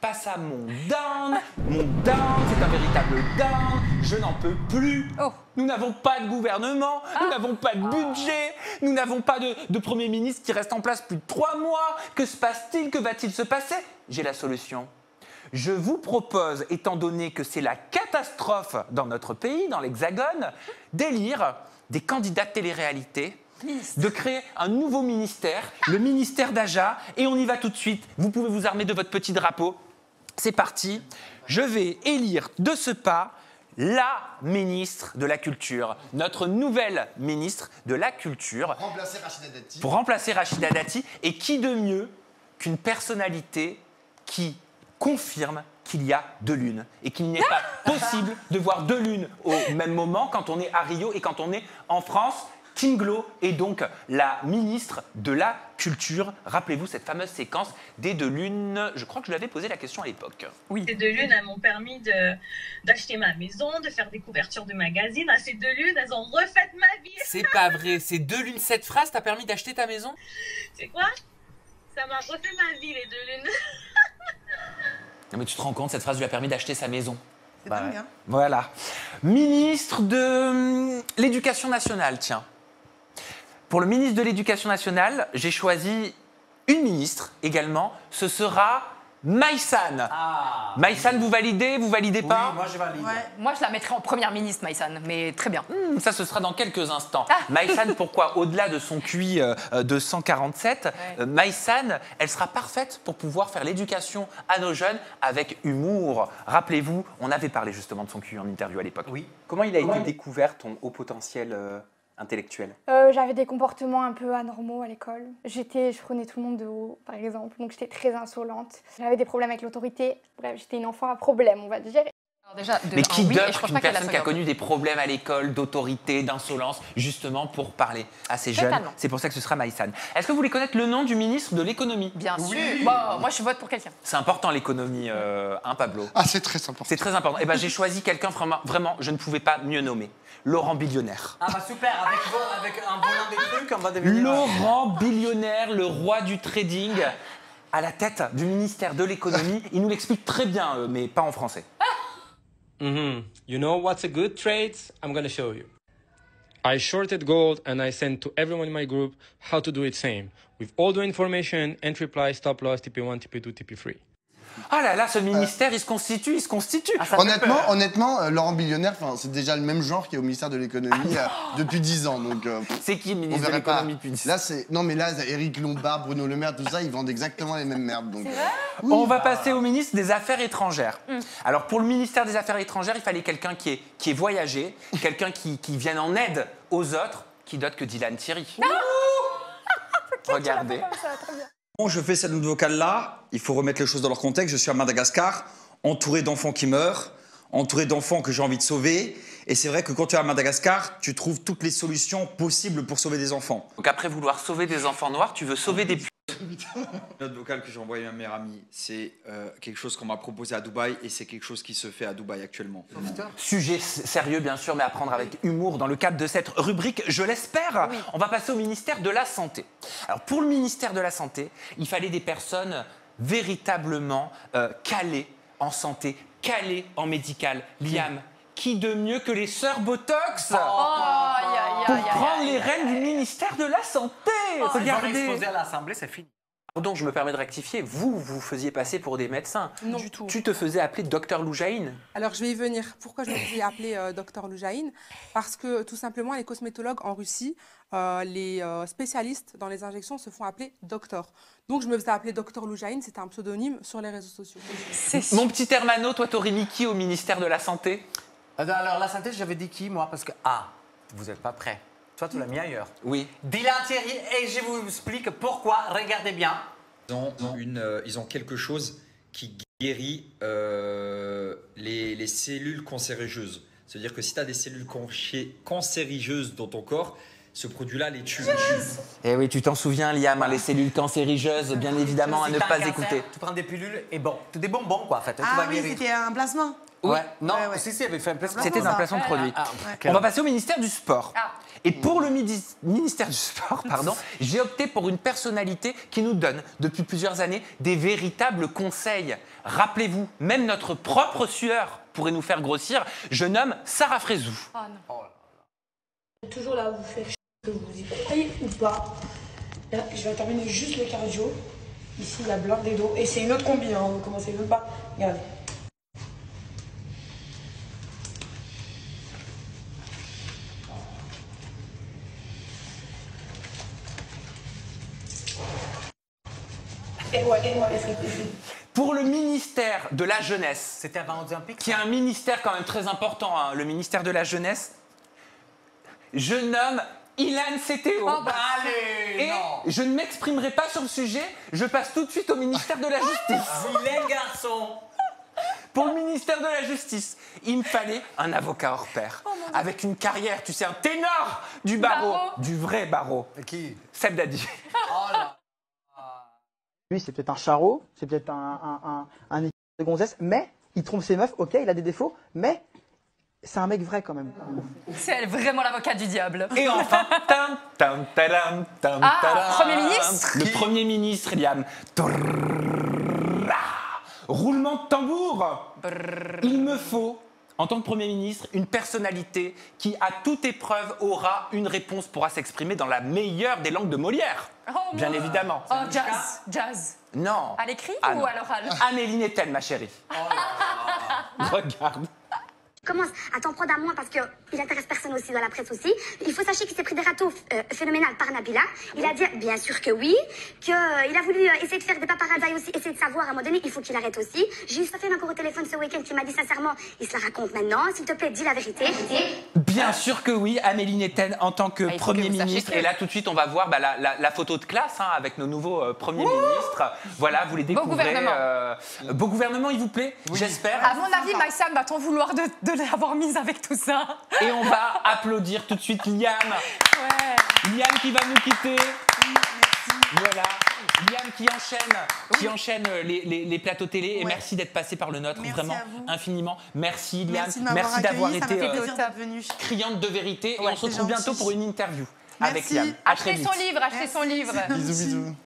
passe à mon down. Mon down, c'est un véritable down. Je n'en peux plus. Oh. Nous n'avons pas de gouvernement, nous n'avons pas de budget, nous n'avons pas de Premier ministre qui reste en place plus de 3 mois. Que se passe-t-il? Que va-t-il se passer? J'ai la solution. Je vous propose, étant donné que c'est la catastrophe dans notre pays, dans l'Hexagone, d'élire des candidats de télé-réalité, de créer un nouveau ministère, le ministère d'Aja, et on y va tout de suite. Vous pouvez vous armer de votre petit drapeau. C'est parti. Je vais élire de ce pas la ministre de la Culture, notre nouvelle ministre de la Culture. Pour remplacer Rachida Dati. Et qui de mieux qu'une personnalité qui confirme qu'il y a deux lunes et qu'il n'est pas possible de voir deux lunes au même moment quand on est à Rio et quand on est en France. Kim Glo est donc la ministre de la Culture. Rappelez-vous cette fameuse séquence des deux lunes. Je crois que je lui avais posé la question à l'époque. Oui. Ces deux lunes, elles m'ont permis d'acheter ma maison, de faire des couvertures de magazines. Ces deux lunes, elles ont refait ma vie. C'est pas vrai. Ces deux lunes, cette phrase t'a permis d'acheter ta maison? C'est quoi? Ça m'a refait ma vie, les deux lunes. Non mais tu te rends compte, cette phrase lui a permis d'acheter sa maison. C'est dingue, hein. Voilà. Ministre de l'Éducation nationale, tiens. Pour le ministre de l'Éducation nationale, j'ai choisi une ministre également. Ce sera Maïsan. Ah. Maïsan, vous validez pas? Oui, moi je valide. Ouais. Moi, je la mettrais en première ministre, Maïsan, mais très bien. Ça, ce sera dans quelques instants. Maïsan, pourquoi? Au-delà de son QI de 147, Maïsan, elle sera parfaite pour pouvoir faire l'éducation à nos jeunes avec humour. Rappelez-vous, on avait parlé justement de son QI en interview à l'époque. Oui. Comment il a été découvert, ton haut potentiel intellectuel? J'avais des comportements un peu anormaux à l'école. Je prenais tout le monde de haut, par exemple, donc j'étais très insolente. J'avais des problèmes avec l'autorité. Bref, j'étais une enfant à problème, on va dire. Alors déjà, Mais qui oui, et je d'autre pense qu'une pas qu'elle personne qui a soit connu des problèmes à l'école, d'autorité, d'insolence, justement pour parler à ces jeunes? Totalement. C'est pour ça que ce sera Maïsan. Est-ce que vous voulez connaître le nom du ministre de l'économie? bien sûr. Bon, moi, je vote pour quelqu'un. C'est important l'économie, hein, Pablo? Ah, c'est très important. C'est très important. Eh ben, j'ai choisi quelqu'un vraiment, je ne pouvais pas mieux nommer. Laurent Billionnaire. Ah bah super, avec un volant des trucs, on va devenir... Laurent Billionnaire, le roi du trading, à la tête du ministère de l'économie. Il nous l'explique très bien, mais pas en français. You know what's a good trade? I'm gonna show you. I shorted gold and I sent to everyone in my group how to do it same. With all the information, entry price, stop loss, TP1, TP2, TP3. Ah là là, ce ministère, il se constitue. Honnêtement, Laurent Billionnaire, c'est déjà le même genre qui est au ministère de l'économie depuis 10 ans. Donc, c'est qui le on ministre de verrait pas. l'économie depuis 10 ans? Là, Éric Lombard, Bruno Le Maire, tout ça, ils vendent exactement les mêmes merdes. Donc, On va passer au ministre des Affaires étrangères. Alors, pour le ministère des Affaires étrangères, il fallait quelqu'un qui est voyagé, quelqu'un qui vienne en aide aux autres, qui d'autre que Dylan Thierry. Regardez. Quand je fais cette note vocale-là, il faut remettre les choses dans leur contexte. Je suis à Madagascar, entouré d'enfants qui meurent, entouré d'enfants que j'ai envie de sauver. Et c'est vrai que quand tu es à Madagascar, tu trouves toutes les solutions possibles pour sauver des enfants. Donc après vouloir sauver des enfants noirs, tu veux sauver des... La note vocale que j'ai envoyée à ma meilleure amie, c'est quelque chose qu'on m'a proposé à Dubaï et c'est quelque chose qui se fait à Dubaï actuellement. Sujet sérieux, bien sûr, mais à prendre avec humour dans le cadre de cette rubrique, je l'espère. Oui. On va passer au ministère de la Santé. Alors, pour le ministère de la Santé, il fallait des personnes véritablement calées en santé, calées en médical. Liam, qui de mieux que les sœurs Botox pour prendre les rênes du ministère de la Santé? Regardez. Exposé à l'Assemblée, c'est fini. Pardon, je me permets de rectifier. Vous faisiez passer pour des médecins. Non, du tout. Tu te faisais appeler Docteur Loujaïne. Alors, je vais y venir. Pourquoi je me suis appelée Docteur Loujaïne? Parce que, tout simplement, les cosmétologues en Russie, les spécialistes dans les injections se font appeler docteur. Donc, je me faisais appeler Docteur Loujaïne. C'était un pseudonyme sur les réseaux sociaux. Mon petit Hermano, toi, t'aurais mis qui au ministère de la Santé? Alors, la santé, j'avais dit qui, moi? Parce que, vous n'êtes pas prêts. Toi, tu l'as mis ailleurs. Oui. Dylan Thierry, et je vous explique pourquoi. Regardez bien. Ils ont quelque chose qui guérit les cellules cancérigeuses. C'est-à-dire que si tu as des cellules cancérigeuses dans ton corps, Ce produit-là les tue. Eh oui, tu t'en souviens, Liam, hein, les cellules cancérigeuses, bien évidemment, à Si ne t'as un pas cancer, écouter. Tu prends des pilules et bon, des bonbons quoi en fait. tu Ah vas oui, guérir. c'était un placement. Ouais, non, Ouais, ouais. si, elle avait fait un placement. C'était un placement de produit. ok. On va passer au ministère du Sport. Ah. Et pour le ministère du Sport, pardon, j'ai opté pour une personnalité qui nous donne, depuis plusieurs années, des véritables conseils. Rappelez-vous, même notre propre sueur pourrait nous faire grossir. Je nomme Sarah Frézou. Oh non. Toujours là, vous faire chier, que vous y croyez ou pas. Là, je vais terminer juste le cardio. Ici, il y a blindé d'eau. Et c'est une autre combi, hein, vous commencez même pas. Regardez. Et ouais, Pour le ministère de la Jeunesse, C'était avant Olympique. qui est un ministère quand même très important, hein, le ministère de la Jeunesse, je nomme Ilan CTO. Oh, bah, Allez, Et non. je ne m'exprimerai pas sur le sujet, je passe tout de suite au ministère de la Justice. Vilain garçon. Pour le ministère de la Justice, il me fallait un avocat hors pair, avec une carrière, tu sais, un ténor du barreau, Barreau. du vrai barreau. Qui? Seb Dadi. Oh là. Lui, c'est peut-être un charreau, c'est peut-être un équipe de gonzesse, mais il trompe ses meufs, ok, il a des défauts, mais c'est un mec vrai quand même. C'est vraiment l'avocat du diable. Et enfin, tam, tam, tadam, tam, Ah, tadam. Premier ministre. Le Premier ministre, Liam. Trrrra. Roulement de tambour. Il me faut, en tant que Premier ministre, une personnalité qui, à toute épreuve, aura une réponse, pourra s'exprimer dans la meilleure des langues de Molière. Oh, Bien moi. évidemment. Oh, jazz. Non. À l'écrit Ah ou non. à l'oral? Amélie Netten, ma chérie. Regarde. Commence à t'en prendre à moi parce qu'il intéresse personne aussi dans la presse aussi. Il faut sachez qu'il s'est pris des râteaux phénoménales par Nabila. Il a dit bien sûr que oui, qu'il a voulu essayer de faire des paparazzis aussi, essayer de savoir à un moment donné, il faut qu'il arrête aussi. J'ai eu Sofiane encore au téléphone ce week-end qui m'a dit sincèrement, il se la raconte maintenant, s'il te plaît, dis la vérité. Bien sûr que oui, Amélie Netten en tant que il faut Premier que vous sachiez ministre. que- Et là, tout de suite, on va voir bah, la photo de classe hein, avec nos nouveaux premiers ministres. Voilà, vous les découvrez. gouvernement. Beau gouvernement, il vous plaît, j'espère. À mon avis, Maïsan va t'en vouloir de l'avoir mise avec tout ça. Et on va applaudir tout de suite Liam. Ouais. Liam qui va nous quitter. Voilà. Liam qui enchaîne les plateaux télé. Et Ouais. merci d'être passé par le nôtre, Merci vraiment à vous. infiniment. Merci Liam. Merci de m'avoir d'avoir accueilli, ça m'a été fait plaisir d'être venue. criante de vérité. Et Ouais, on se c'est retrouve bientôt gentil. pour une interview Merci. avec Liam. À très Achetez vite. son livre, achetez son livre. Bisous, bisous.